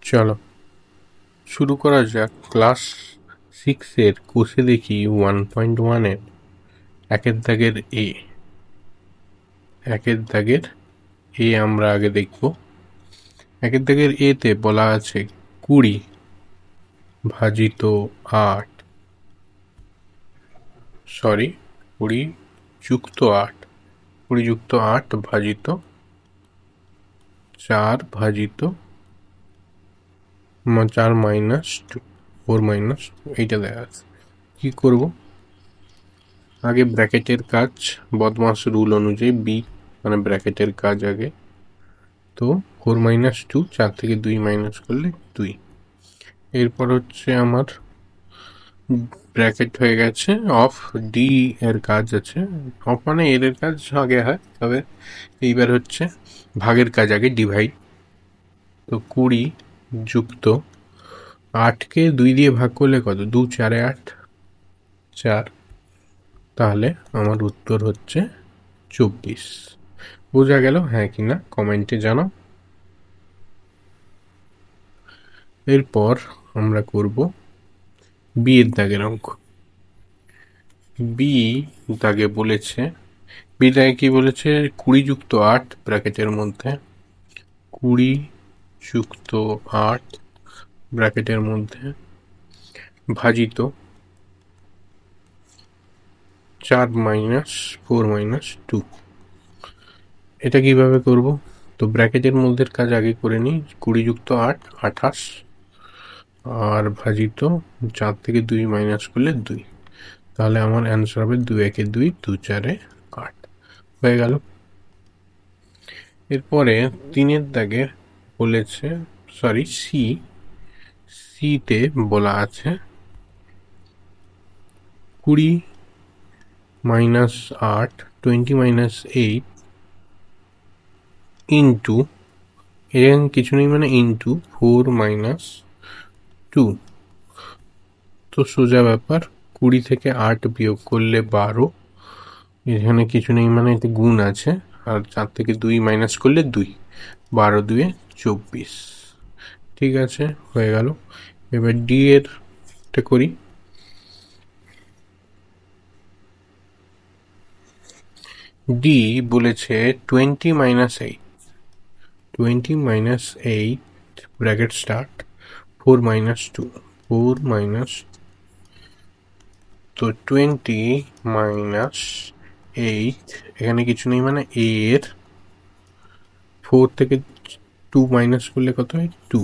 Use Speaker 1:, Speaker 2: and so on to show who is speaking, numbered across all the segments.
Speaker 1: চলো শুরু করা যাক ক্লাস 6-এর কোষে দেখি 1.1-এর একের দাগের এ আমরা আগে দেখব। একের দাগের এতে বলা আছে 20 ভাজিত 8, 20 যুক্ত 8, 20 যুক্ত 8 ভাজিত 4 ভাজিত 4 মাইনাস 2, 4 মাইনাস এইটা দেখা আছে। কি করব? আগে ব্র্যাকেটের কাজ, বদমাস রুল অনুযায়ী বি মানে ব্র্যাকেটের কাজ আগে। তো 4 মাইনাস 2, 4 থেকে 2 মাইনাস করলে 2। এরপর হচ্ছে আমার ব্র্যাকেট হয়ে গেছে অফ ডি এর কাজ আছে। অফ মানে এর কাজ আগে হয়, তবে এইবার হচ্ছে ভাগের কাজ আগে, ডিভাইড। তো 20 যুক্ত 8কে 2 দিয়ে ভাগ করলে কত? 2 4 8, 4। তাহলে আমার উত্তর হচ্ছে 24। বোঝা গেল হ্যাঁ কিনা কমেন্টে জানাও। এরপর আমরা করব বি এর দাগের অঙ্ক। বি দাগে বলেছে, বি দাগে কি বলেছে? 20 যুক্ত 8 ব্র্যাকেটের মধ্যে, 20 যুক্ত 8 ব্র্যাকেটের মধ্যে ভাজিত 4 মাইনাস 4 মাইনাস 2। এটা কিভাবে করব? তো ব্র্যাকেটের মধ্যে কাজ আগে করে নিই। 20 যুক্ত 8 28, আর ভাজিত 4 থেকে 2 মাইনাস করলে 2। তাহলে আমার অ্যান্সার হবে 2 1 2, 2 4 8 হয়ে গেল। এরপরে 3-এর দাগে বলেছে, সিতে বলা আছে 20 মাইনাস 8, 20 মাইনাস 8 ইন্টু, এখানে কিছু নেই মানে ইন্টু 4 মাইনাস 2। তো সোজা ব্যাপার, 20 থেকে 8 বিয়োগ করলে 12, এখানে কিছু নেই মানে এতে গুণ আছে, আর 4 থেকে 2 মাইনাস করলে 2, 12 2 24। ঠিক আছে, হয়ে গেল। এবার ডি এরটা করি। ডি বলেছে 20 minus 8, 20 minus 8 bracket start 4 minus 2, 4 minus, তো 20 মাইনাস 8, এখানে কিছু নেই মানে এর 4 থেকে 2 মাইনাস করলে কত হয়? 2।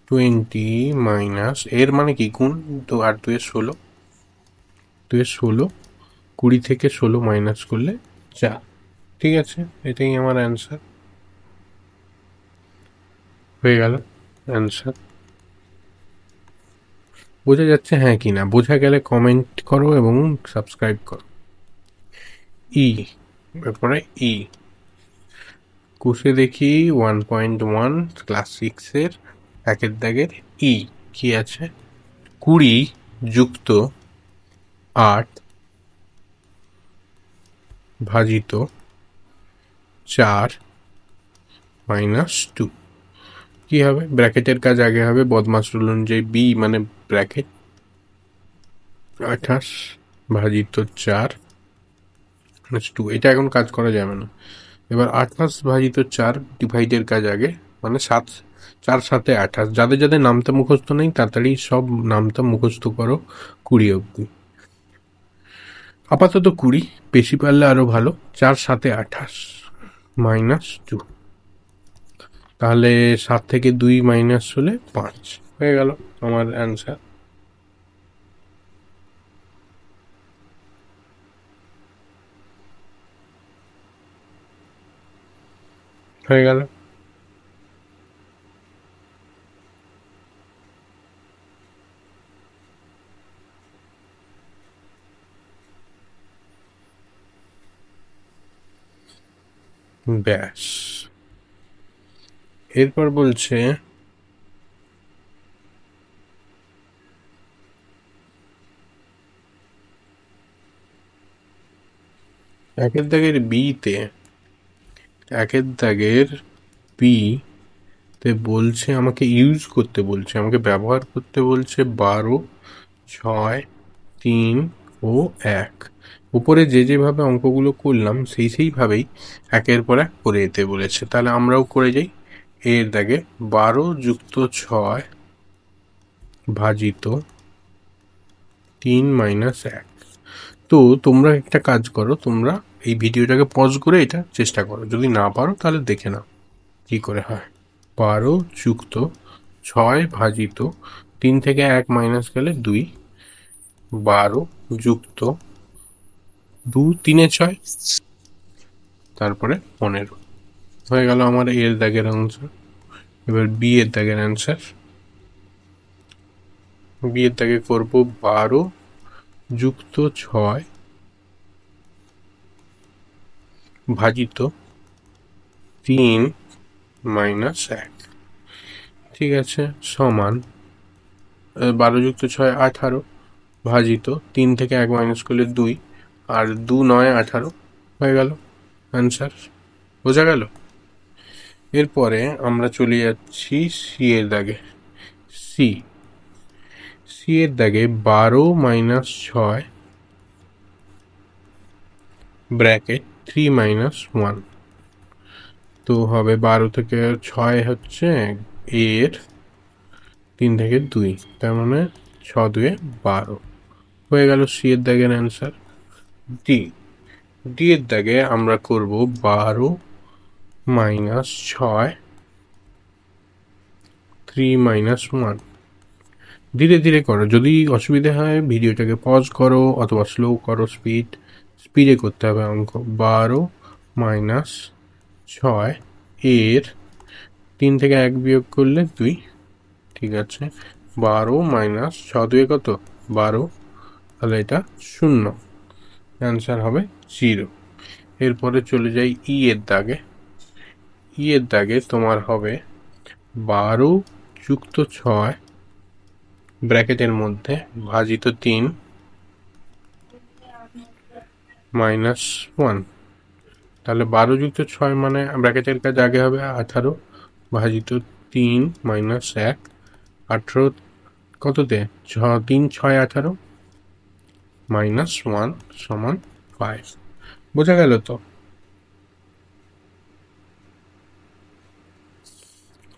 Speaker 1: 20 মাইনাস এর মানে কি গুণ, তো 8 2 16, 2 16, 20 থেকে 16 মাইনাস করলে 4। ঠিক আছে, এটাই আমার অ্যান্সার হয়ে গেল। অ্যান্সার বোঝা যাচ্ছে হ্যাঁ কি না? বোঝা গেলে কমেন্ট করো এবং সাবস্ক্রাইব করো। ব্যাপারে কোষে দেখি 1.1 ক্লাস 6-এর একের দাগের কি আছে? 20 যুক্ত 8 ভাজিত 4 মাইনাস 2। কি হবে? ব্র্যাকেটের কাজ আগে হবে, বদমাস রুল অনুযায়ী বি মানে ব্র্যাকেট, 28 ভাজিত 4 মাইনাস 2। এটা এখন কাজ করা যাবে না। এবার 28 ভাজিত 4 ডিভাইডের কাজ আগে, মানে 7, 4 7 28। যাদের যাদের নামতা মুখস্থ নেই তাড়াতাড়ি সব নামতা মুখস্থ করো 20 অব্দি। আপাতত 20, বেশি পারলে আরো ভালো। 4 7 28 মাইনাস 2, তাহলে 7 থেকে 2 মাইনাস হলে 5 হয়ে গেল আমার অ্যান্সার। হয়ে গেল। ব্যাস, এরপর বলছে একের দাগের বি তে বলছে আমাকে ইউজ করতে বলছে, আমাকে ব্যবহার করতে বলছে 12, 6, 3 ও 1। উপরে যেভাবে অঙ্কগুলো করলাম সেইভাবেই একের পর এক করে যেতে বলেছে। তাহলে আমরাও করে যাই। এর দাগে 12 যুক্ত 6 ভাজিত 3 মাইনাস 1। তো তোমরা একটা কাজ করো, তোমরা এই ভিডিওটাকে পজ করে এটা চেষ্টা করো, যদি না পারো তাহলে দেখে নাও কি করে হয়। 12 যুক্ত 6 ভাজিত 3 থেকে 1 মাইনাস গেলে 2, 12 যুক্ত 2 3 6, তারপরে 15 হয়ে গেল আমার এর দাগের আনসার। এবার বি এর দাগের অ্যান্সার। বি এর দাগে করব 12 যুক্ত 6 ভাজিত 3 মাইনাস 1। ঠিক আছে, সমান 12 যুক্ত 6 18 ভাজিত 3 থেকে 1 মাইনাস করলে 2, আর 2 9 18 হয়ে গেল অ্যান্সার। বোঝা গেল? এরপরে আমরা চলে যাচ্ছি সি এর দাগে। সি সি এর দাগে 12 মাইনাস 6 ব্র্যাকেট 3 মাইনাস 1। তো হবে 12 থেকে 6 হচ্ছে এর 3 থেকে 2, তার মানে 6 2 12 হয়ে গেল সি এর দাগের অ্যান্সার। ডি ডি এর দাগে আমরা করব 12 মাইনাস 6 3 মাইনাস 1। ধীরে ধীরে করো, যদি অসুবিধা হয় ভিডিওটাকে পজ করো অথবা স্লো করো, স্পিডে করতে হবে অঙ্ক। 12 মাইনাস 6 এর 3 থেকে 1 বিয়োগ করলে 2। ঠিক আছে, 12 মাইনাস 6 2 কত 12, তাহলে এটা 0, অ্যান্সার হবে 0। এরপরে চলে যাই ই এর দাগে। ই এর দাগে তোমার হবে 12 যুক্ত 6 ব্র্যাকেটের মধ্যে ভাজিত 3 মাইনাস 1। তাহলে 12 যুক্ত 6 মানে ব্র্যাকেটের কাজ আগে হবে 18 ভাজিত 3 মাইনাস 1। 18 কততে 3 6 18 মাইনাস 1 সমান 5। বোঝা গেল তো?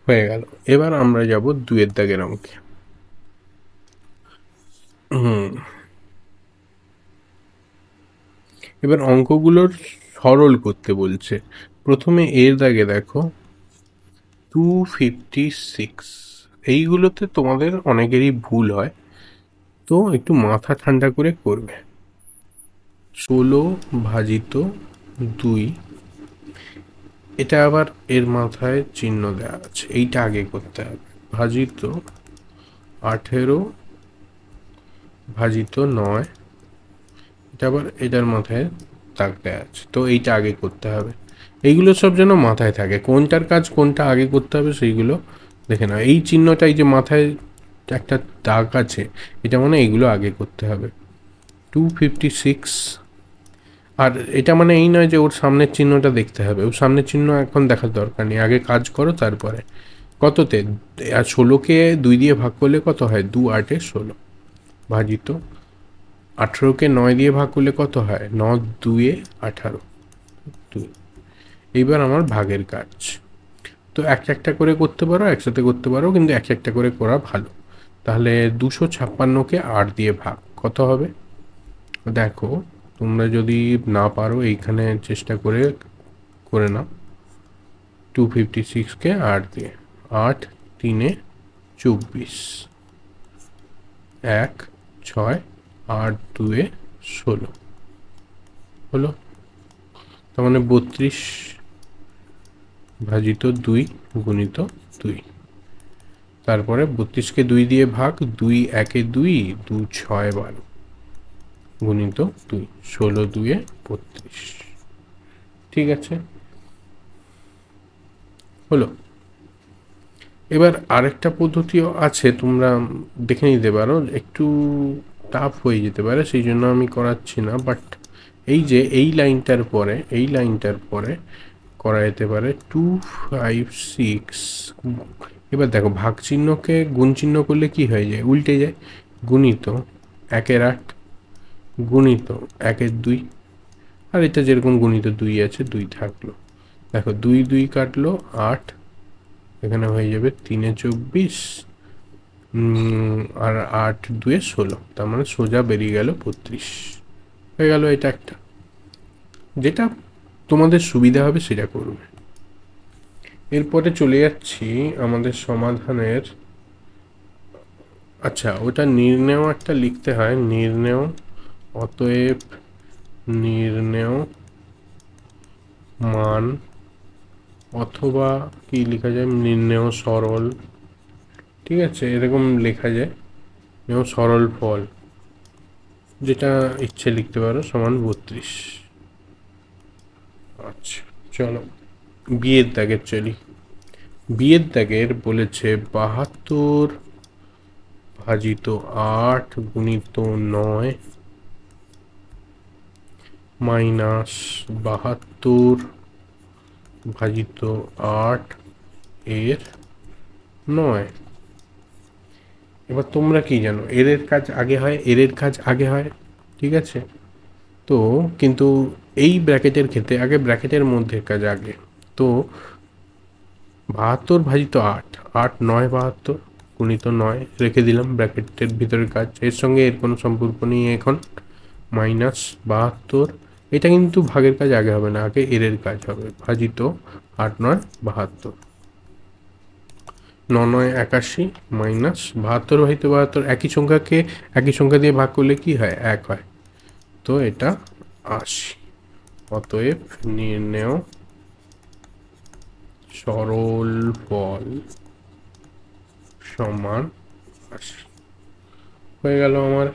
Speaker 1: হয়ে গেল। এবার আমরা যাব 2 এর দাগের অঙ্কে। এবার অঙ্কগুলোর সরল করতে বলছে। প্রথমে এর দাগে দেখো 256, এইগুলোতে তোমাদের অনেকেরই ভুল হয়, তো একটু মাথা ঠান্ডা করে করবে। 16 ভাজিত 2, এটা আবার এর মাথায় চিহ্ন দেওয়া আছে, এইটা আগে করতে হবে। ভাজিত 18 ভাজিত 9, এটা আবার এটার মাথায় দাগ দেওয়া আছে, তো এইটা আগে করতে হবে। এইগুলো সব যেন মাথায় থাকে, কোনটার কাজ কোনটা আগে করতে হবে সেইগুলো দেখে নাও। এই চিহ্নটা, এই যে মাথায় একটা দাগ আছে, এটা মানে এইগুলো আগে করতে হবে। 256, আর এটা মানে এই নয় যে ওর সামনের চিহ্নটা দেখতে হবে, ওর সামনের চিহ্ন এখন দেখার দরকার নেই, আগে কাজ করো তারপরে। কততে, আর 16কে 2 দিয়ে ভাগ করলে কত হয়, 2 8 16 ভাজিত 18কে 9 দিয়ে ভাগ করলে কত হয়, 9 2 18 2। এইবার আমার ভাগের কাজ, তো একটা করে করতে পারো, একসাথে করতে পারো, কিন্তু একটা করে করা ভালো। তাহলে 256কে 8 দিয়ে ভাগ কত হবে, দেখো তোমরা যদি না পারো এইখানে চেষ্টা করে করে নাও। 256কে 8 দিয়ে, 8 3 24, 1 6 8 2 16 হলো। তার মানে 32 ভাজিত 2 গুণিত 2। তারপরে 32কে 2 দিয়ে ভাগ, 2 1 2 2 6 12 গুণিত 2, 16 2 32। ঠিক আছে, হলো। এবার আরেকটা পদ্ধতিও আছে, তোমরা দেখে নিতে পারো, একটু টাফ হয়ে যেতে পারে, সেই জন্য আমি করাচ্ছি না। বাট এই যে এই লাইনটার পরে করা যেতে পারে 256। এবার দেখো ভাগ চিহ্নকে গুণ চিহ্ন করলে কি হয়ে যায়, উল্টে যায়। গুণিত 1/8 গুণিত 1/2, আর এটা যেরকম গুণিত 2 আছে 2 থাকলো। দেখো 2 2 কাটলো 8, এখানে হয়ে যাবে 3-24, আর 8-2-16, তার মানে সোজা বেরিয়ে গেল 32 হয়ে গেল। এটা একটা, যেটা তোমাদের সুবিধা হবে সেটা করবে। এরপরে চলে যাচ্ছি আমাদের সমাধানের, আচ্ছা ওটা নির্ণেয় একটা লিখতে হয়, নির্ণেয়। অতএব নির্ণেয় মান, অথবা কি লেখা যায়, নির্ণেয় সরল, ঠিক আছে এরকম লেখা যায়। নির্ণেয় সরল ফল, যেটা ইচ্ছে লিখতে পারো, সমান 32। আচ্ছা চলো বিয়ের দাগের চলি। বিয়ের দাগের বলেছে 72 ভাজিত 8 গুণিত 9 মাইনাস 72 ভাজিত 8 এর 9। এবার তোমরা কি জানো, এর কাজ আগে হয়, এর কাজ আগে হয়, ঠিক আছে। তো কিন্তু এই ব্র্যাকেটের ক্ষেত্রে আগে ব্র্যাকেটের মধ্যে কাজ আগে। তো 72 ভাজিত 8, 8 9 72 গুণিত 9 রেখে দিলাম ব্র্যাকেটের ভিতরের কাজ, এর সঙ্গে এর কোনো সম্পর্ক নেই এখন। মাইনাস 72, এটা কিন্তু ভাগের কাজ আগে হবে না, আগে এর কাজ হবে। ভাজিত 8 9 72, 9 9 81 মাইনাস 72 ভাজিত 72, একই সংখ্যাকে একই সংখ্যা দিয়ে ভাগ করলে কি হয়, 1 হয়, তো এটা 80। অতএব নির্ণেয় সরল ফল সমান 80 হয়ে গেল আমার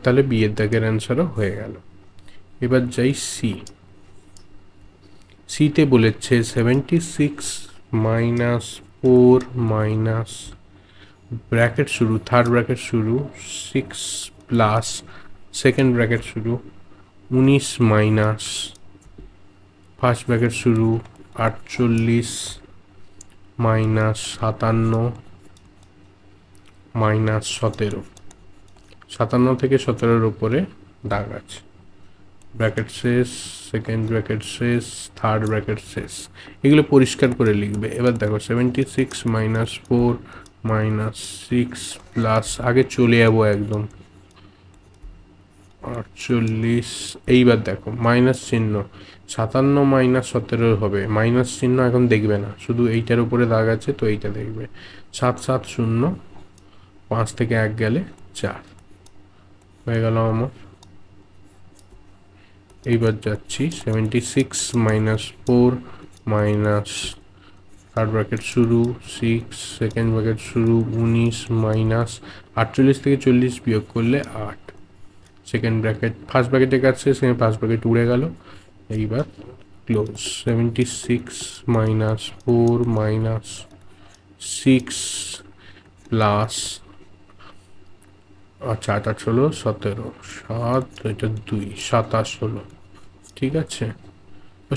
Speaker 1: তাহলে বিয়ের দাগের অ্যান্সারও হয়ে গেল। এবার যাই সিতে বলেছে 76 মাইনাস 4 মাইনাস ব্র্যাকেট শুরু, থার্ড ব্র্যাকেট শুরু 6 প্লাস সেকেন্ড ব্র্যাকেট শুরু 19 মাইনাস ফার্স্ট ব্র্যাকেট শুরু 48 মাইনাস 57 মাইনাস 17। 57 থেকে 17-এর উপরে দাগ আছে, ব্র্যাকেট শেষ, সেকেন্ড ব্র্যাকেট শেষ, থার্ড ব্র্যাকেট শেষ, এগুলো পরিষ্কার করে লিখবে। এবার দেখো 76 মাইনাস 4 মাইনাস 6 প্লাস, আগে চলে যাবো একদম 48। এইবার দেখো মাইনাস চিহ্ন, 57 মাইনাস 17 হবে, মাইনাস চিহ্ন এখন দেখবে না, শুধু এইটার উপরে দাগ আছে তো এইটা দেখবে। 7 7 0, 5 থেকে 1 গেলে 4 হয়ে গেল আমার। এইবার যাচ্ছি 76 মাইনাস 4 মাইনাস থার্ড ব্র্যাকেট শুরু 6, সেকেন্ড ব্র্যাকেট শুরু 19 মাইনাস 48 থেকে 40 বিয়োগ করলে 8, সেকেন্ড ব্র্যাকেট ফার্স্ট ব্র্যাকেটের কাছে সেখানে ফার্স্ট ব্র্যাকেট উড়ে গেল। এইবার ক্লোজ। 76 মাইনাস 4 মাইনাস 6 প্লাস, আচ্ছা 8 8 হলো 17, 7 এটা 2 27 হলো, ঠিক আছে।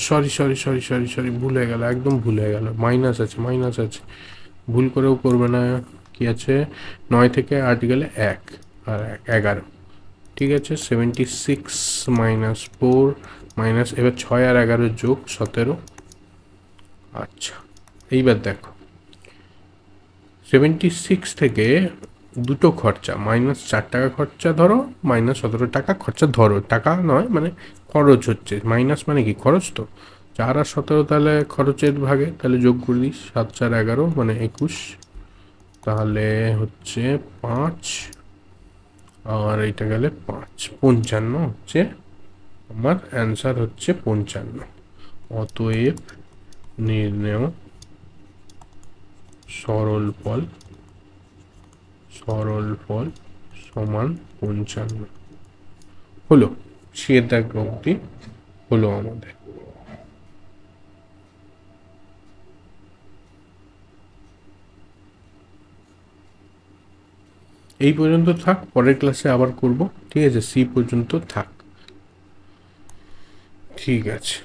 Speaker 1: Sorry sorry sorry sorry sorry ভুল হয়ে গেল, একদম ভুল হয়ে গেল, মাইনাস আছে মাইনাস আছে, ভুল করেও করবে না। কি আছে, 9 থেকে 8 গেলে 1 আর 1 11, ঠিক আছে। 76 মাইনাস 4 মাইনাস, এবার 6 আর 11 যোগ 17। আচ্ছা এইবার দেখো 76 থেকে দুটো খরচা, মাইনাস 4 টাকা খরচা ধরো, মাইনাস 17 টাকা খরচা ধরো, টাকা নয় মানে খরচ হচ্ছে, মাইনাস মানে কি খরচ, তো 4 আর 17 তাহলে খরচের ভাগে, তাহলে যোগ করে দিস, 7 4 11 মানে 21, তাহলে হচ্ছে 5, আর এইটা গেলে 5, 55 হচ্ছে আমার অ্যান্সার, হচ্ছে 55। অতএব নির্ণেয় সরল ফল সমান 55 হলো। সে দাগ অবধি হলো আমাদের। এই পর্যন্ত থাক, পরের ক্লাসে আবার করব, ঠিক আছে। সি পর্যন্ত থাক। ঠিক আছে।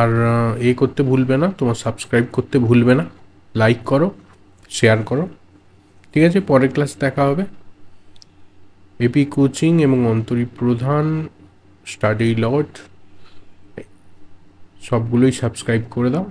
Speaker 1: আর করতে ভুলবে না, তোমার সাবস্ক্রাইব করতে ভুলবে না, লাইক করো, শেয়ার করো। ঠিক আছে, পরের ক্লাস দেখা হবে। এপি কোচিং এবং অন্তরী প্রধান, স্টাডি লট সবগুলোই সাবস্ক্রাইব করে দাও।